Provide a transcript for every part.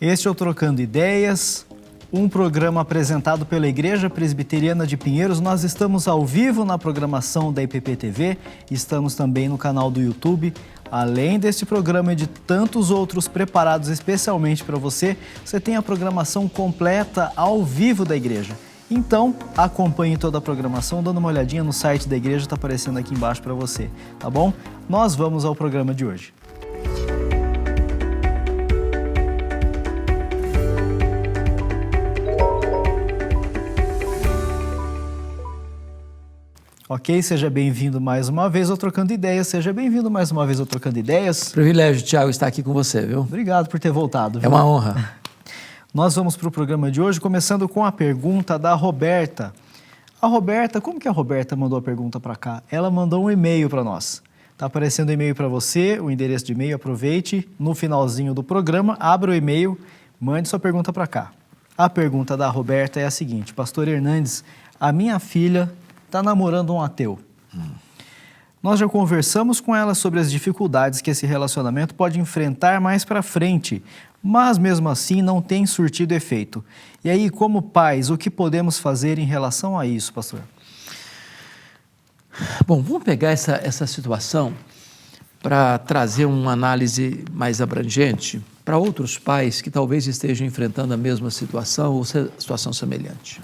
Este é o Trocando Ideias, um programa apresentado pela Igreja Presbiteriana de Pinheiros. Nós estamos ao vivo na programação da IPP-TV, estamos também no canal do YouTube. Além deste programa e de tantos outros preparados especialmente para você, você tem a programação completa ao vivo da igreja. Então, acompanhe toda a programação, dando uma olhadinha no site da igreja, está aparecendo aqui embaixo para você, tá bom? Nós vamos ao programa de hoje. Ok, seja bem-vindo mais uma vez ao Trocando Ideias, seja bem-vindo mais uma vez ao Trocando Ideias. Privilégio, Tiago, estar aqui com você, viu? Obrigado por ter voltado. É uma honra. Nós vamos para o programa de hoje, começando com a pergunta da Roberta. A Roberta, como que a Roberta mandou a pergunta para cá? Ela mandou um e-mail para nós. Está aparecendo o e-mail para você, o endereço de e-mail, aproveite. No finalzinho do programa, abra o e-mail, mande sua pergunta para cá. A pergunta da Roberta é a seguinte: Pastor Hernandes, a minha filha está namorando um ateu. Nós já conversamos com ela sobre as dificuldades que esse relacionamento pode enfrentar mais para frente, mas mesmo assim não tem surtido efeito. E aí, como pais, o que podemos fazer em relação a isso, pastor? Bom, vamos pegar essa situação para trazer uma análise mais abrangente para outros pais que talvez estejam enfrentando a mesma situação ou situação semelhante.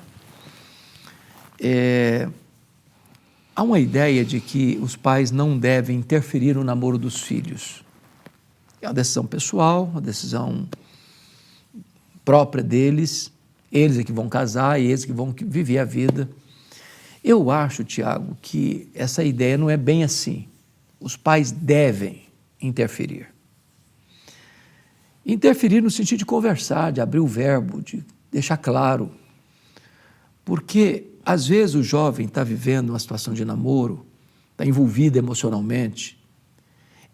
Há uma ideia de que os pais não devem interferir no namoro dos filhos. É uma decisão pessoal, uma decisão própria deles, eles é que vão casar e eles é que vão viver a vida. Eu acho, Tiago, que essa ideia não é bem assim. Os pais devem interferir. Interferir no sentido de conversar, de abrir o verbo, de deixar claro. Porque às vezes o jovem está vivendo uma situação de namoro, está envolvido emocionalmente,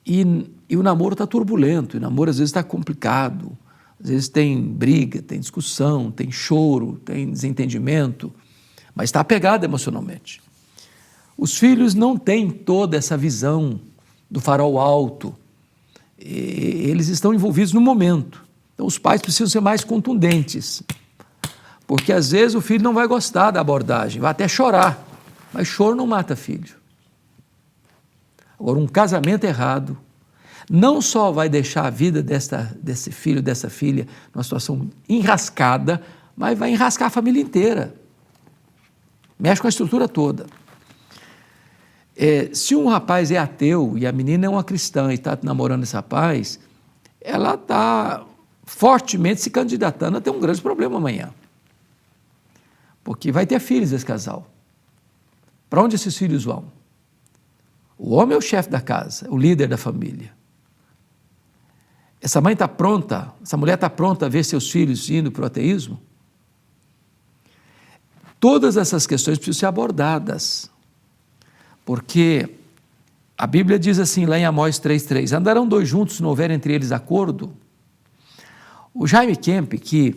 e o namoro está turbulento, e o namoro às vezes está complicado, às vezes tem briga, tem discussão, tem choro, tem desentendimento, mas está apegado emocionalmente. Os filhos não têm toda essa visão do farol alto, eles estão envolvidos no momento, então os pais precisam ser mais contundentes. Porque às vezes o filho não vai gostar da abordagem, vai até chorar, mas choro não mata filho. Agora, um casamento errado não só vai deixar a vida desse filho, dessa filha, numa situação enrascada, mas vai enrascar a família inteira. Mexe com a estrutura toda. Se um rapaz é ateu e a menina é uma cristã e está namorando esse rapaz, ela está fortemente se candidatando a ter um grande problema amanhã. Porque vai ter filhos esse casal. Para onde esses filhos vão? O homem é o chefe da casa, o líder da família. Essa mãe está pronta, essa mulher está pronta a ver seus filhos indo para o ateísmo? Todas essas questões precisam ser abordadas. Porque a Bíblia diz assim, lá em Amós 3,3, andarão dois juntos se não houver entre eles acordo? O Jaime Kemp, que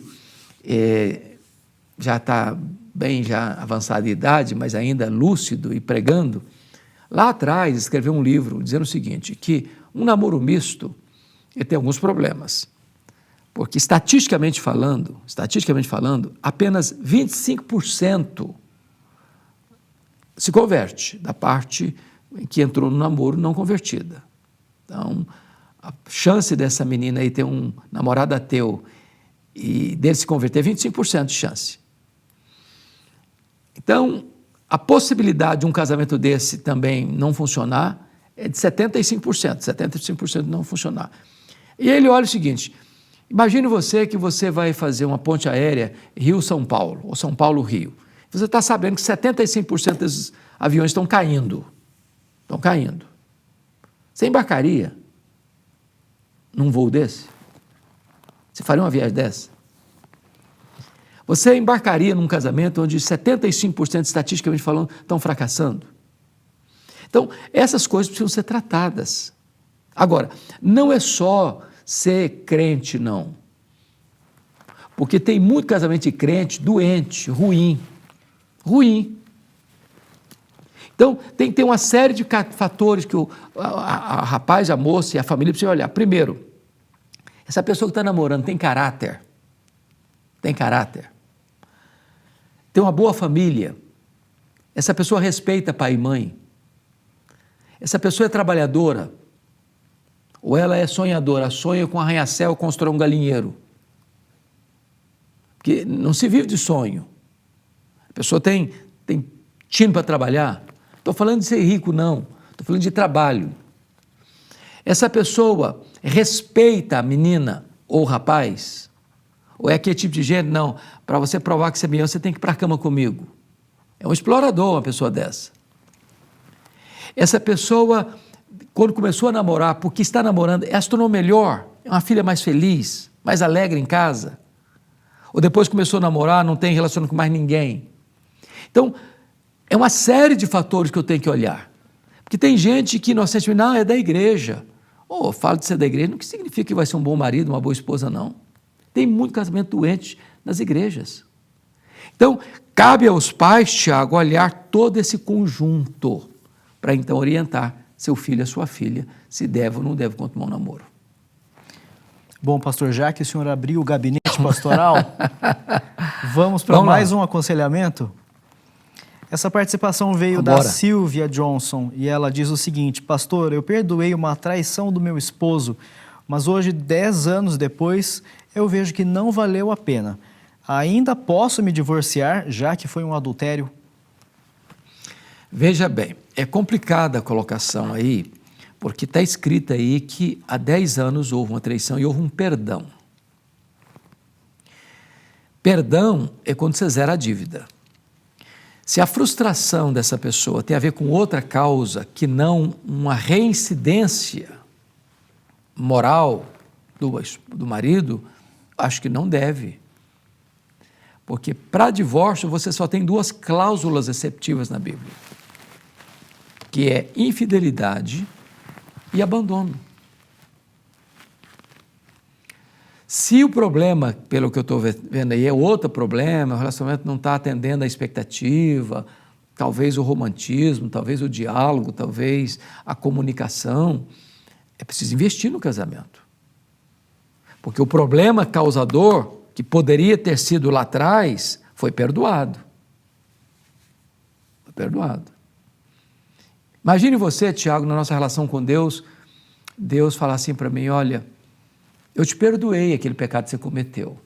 já está bem avançado de idade, mas ainda lúcido e pregando, lá atrás escreveu um livro dizendo o seguinte, que um namoro misto ele tem alguns problemas, porque estatisticamente falando, apenas 25% se converte da parte que entrou no namoro não convertida. Então, a chance dessa menina aí ter um namorado ateu e dele se converter é 25% de chance. Então, a possibilidade de um casamento desse também não funcionar é de 75% não funcionar. E ele olha o seguinte, imagine você que você vai fazer uma ponte aérea Rio-São Paulo, ou São Paulo-Rio. Você está sabendo que 75% dos aviões estão caindo. Você embarcaria num voo desse? Você faria uma viagem dessa? Você embarcaria num casamento onde 75% estatisticamente falando estão fracassando? Então, essas coisas precisam ser tratadas. Agora, não é só ser crente, não. Porque tem muito casamento de crente doente, ruim. Então, tem que ter uma série de fatores que o rapaz, a moça e a família precisam olhar. Primeiro, Essa pessoa que está namorando tem caráter? Tem caráter? Tem uma boa família? Essa pessoa respeita pai e mãe? Essa pessoa é trabalhadora? Ou ela é sonhadora, sonha com arranha-céu, constrói um galinheiro? Porque não se vive de sonho. A pessoa tem tino para trabalhar. Estou falando de ser rico, não. Estou falando de trabalho. Essa pessoa respeita a menina ou o rapaz? Ou é aquele tipo de gente? Não, para você provar que você é melhor, você tem que ir para a cama comigo. É um explorador uma pessoa dessa. Essa pessoa, quando começou a namorar, porque está namorando, ela se tornou melhor, é uma filha mais feliz, mais alegre em casa. Ou depois começou a namorar, não tem relacionamento com mais ninguém. Então, é uma série de fatores que eu tenho que olhar. Porque tem gente que inocentemente, não, é da igreja. Ou falo de ser da igreja, não significa que vai ser um bom marido, uma boa esposa, não. Tem muito casamento doente nas igrejas. Então, cabe aos pais, Tiago, olhar todo esse conjunto para então orientar seu filho e sua filha se deve ou não deve continuar o namoro. Bom, pastor, já que o senhor abriu o gabinete pastoral, vamos para mais um aconselhamento? Essa participação veio da Silvia Johnson e ela diz o seguinte: pastor, eu perdoei uma traição do meu esposo, mas hoje, 10 anos depois, eu vejo que não valeu a pena. Ainda posso me divorciar, já que foi um adultério? Veja bem, é complicada a colocação aí, porque está escrito aí que há 10 anos houve uma traição e houve um perdão. Perdão é quando você zera a dívida. Se a frustração dessa pessoa tem a ver com outra causa que não uma reincidência moral do marido, acho que não deve. Porque para divórcio você só tem 2 cláusulas exceptivas na Bíblia, que é infidelidade e abandono. Se o problema, pelo que eu estou vendo aí, é outro problema, o relacionamento não está atendendo à expectativa, talvez o romantismo, talvez o diálogo, talvez a comunicação, é preciso investir no casamento. Porque o problema causador, que poderia ter sido lá atrás, foi perdoado. Foi perdoado. Imagine você, Tiago, na nossa relação com Deus, Deus falar assim para mim: olha, eu te perdoei aquele pecado que você cometeu,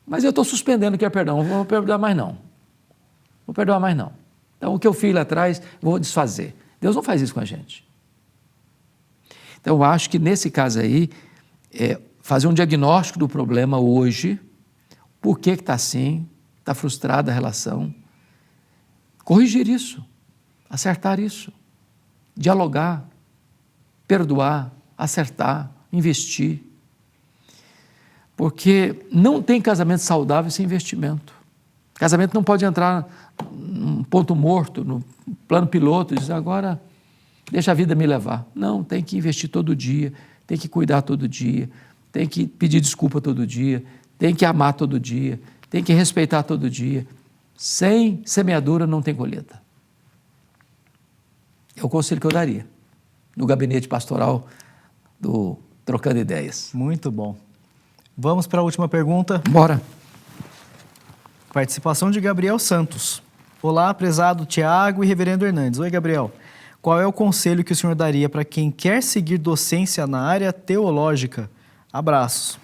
mas eu estou suspendendo aquele perdão, não vou perdoar mais não. Vou perdoar mais não. Então, o que eu fiz lá atrás, vou desfazer. Deus não faz isso com a gente. Então, eu acho que nesse caso aí, fazer um diagnóstico do problema hoje, por que está assim, está frustrada a relação, corrigir isso, acertar isso, dialogar, perdoar, acertar, investir. Porque não tem casamento saudável sem investimento. Casamento não pode entrar num ponto morto, no plano piloto, e dizer agora deixa a vida me levar. Não, tem que investir todo dia, tem que cuidar todo dia, tem que pedir desculpa todo dia, tem que amar todo dia, tem que respeitar todo dia. Sem semeadura não tem colheita. É o conselho que eu daria no gabinete pastoral do Trocando Ideias. Muito bom. Vamos para a última pergunta. Bora. Participação de Gabriel Santos. Olá, prezado Tiago e reverendo Hernandes. Oi, Gabriel. Qual é o conselho que o senhor daria para quem quer seguir docência na área teológica? Abraços.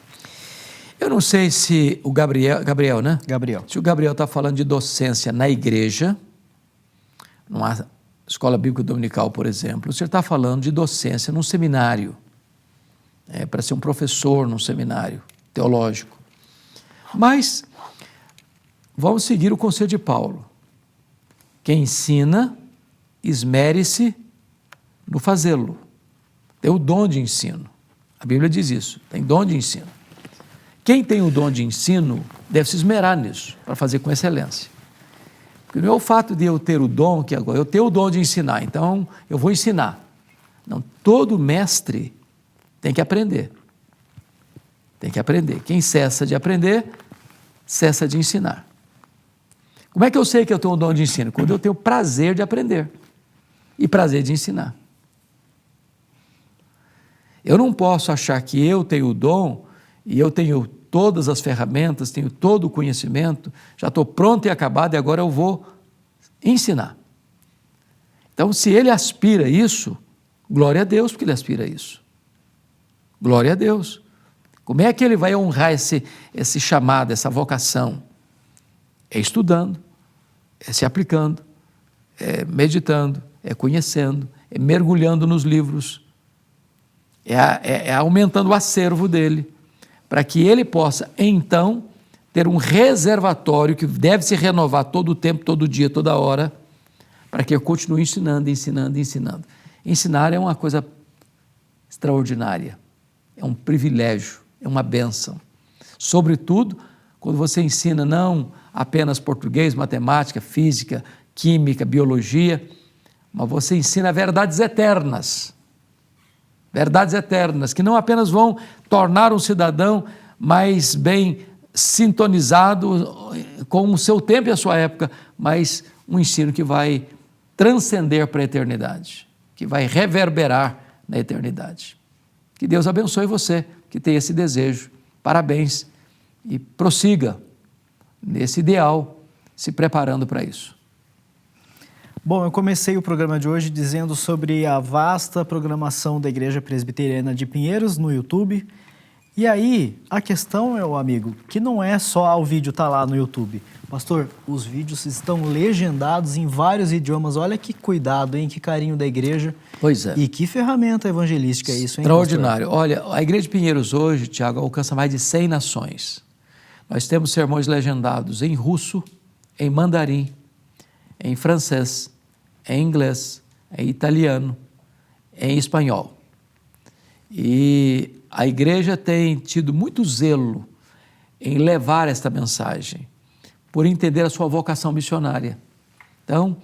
Eu não sei se o Gabriel, né? Gabriel. Se o Gabriel está falando de docência na igreja, numa escola bíblica dominical, por exemplo, o senhor está falando de docência num seminário, para ser um professor num seminário teológico. Mas vamos seguir o conselho de Paulo. Quem ensina, esmere-se no fazê-lo. Tem o dom de ensino. A Bíblia diz isso, tem dom de ensino. Quem tem o dom de ensino deve se esmerar nisso, para fazer com excelência. Porque não é o fato de eu ter o dom, que agora eu tenho o dom de ensinar, então eu vou ensinar. Não, todo mestre tem que aprender. Tem que aprender. Quem cessa de aprender, cessa de ensinar. Como é que eu sei que eu tenho o dom de ensino? Quando eu tenho prazer de aprender e prazer de ensinar. Eu não posso achar que eu tenho o dom e eu tenho todas as ferramentas, tenho todo o conhecimento, já estou pronto e acabado e agora eu vou ensinar. Então, se ele aspira a isso, glória a Deus porque ele aspira a isso. Glória a Deus. Como é que ele vai honrar esse chamado, essa vocação? É estudando, é se aplicando, é meditando, é conhecendo, é mergulhando nos livros, é aumentando o acervo dele, para que ele possa, então, ter um reservatório que deve se renovar todo o tempo, todo dia, toda hora, para que eu continue ensinando, ensinando, ensinando. Ensinar é uma coisa extraordinária, é um privilégio, é uma bênção. Sobretudo, quando você ensina não apenas português, matemática, física, química, biologia, mas você ensina verdades eternas que não apenas vão tornar um cidadão mais bem sintonizado com o seu tempo e a sua época, mas um ensino que vai transcender para a eternidade, que vai reverberar na eternidade. Que Deus abençoe você, que tem esse desejo. Parabéns e prossiga nesse ideal, se preparando para isso. Bom, eu comecei o programa de hoje dizendo sobre a vasta programação da Igreja Presbiteriana de Pinheiros no YouTube. E aí, a questão, meu amigo, que não é só o vídeo estar lá no YouTube. Pastor, os vídeos estão legendados em vários idiomas. Olha que cuidado, hein? Que carinho da igreja. Pois é. E que ferramenta evangelística é isso, hein, extraordinário. pastor? Olha, a Igreja de Pinheiros hoje, Tiago, alcança mais de 100 nações. Nós temos sermões legendados em russo, em mandarim, em francês, em inglês, em italiano, em espanhol. E a igreja tem tido muito zelo em levar esta mensagem, por entender a sua vocação missionária. Então,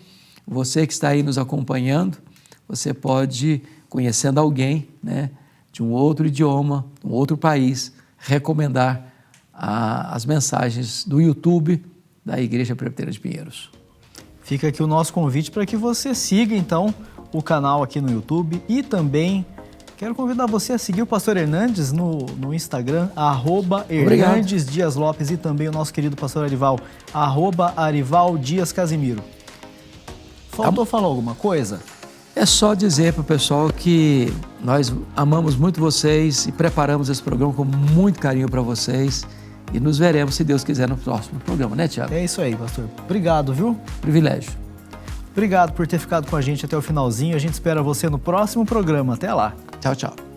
você que está aí nos acompanhando, você pode, conhecendo alguém, né, de um outro idioma, de um outro país, recomendar as mensagens do YouTube da Igreja Presbiteriana de Pinheiros. Fica aqui o nosso convite para que você siga, então, o canal aqui no YouTube e também quero convidar você a seguir o pastor Hernandes no Instagram, @Hernandes Dias Lopes, e também o nosso querido pastor Arival, @Arival Dias Casimiro. Faltou falar alguma coisa? É só dizer para o pessoal que nós amamos muito vocês e preparamos esse programa com muito carinho para vocês e nos veremos, se Deus quiser, no próximo programa, né, Tiago? É isso aí, pastor. Obrigado, viu? Privilégio. Obrigado por ter ficado com a gente até o finalzinho. A gente espera você no próximo programa. Até lá. Tchau, tchau.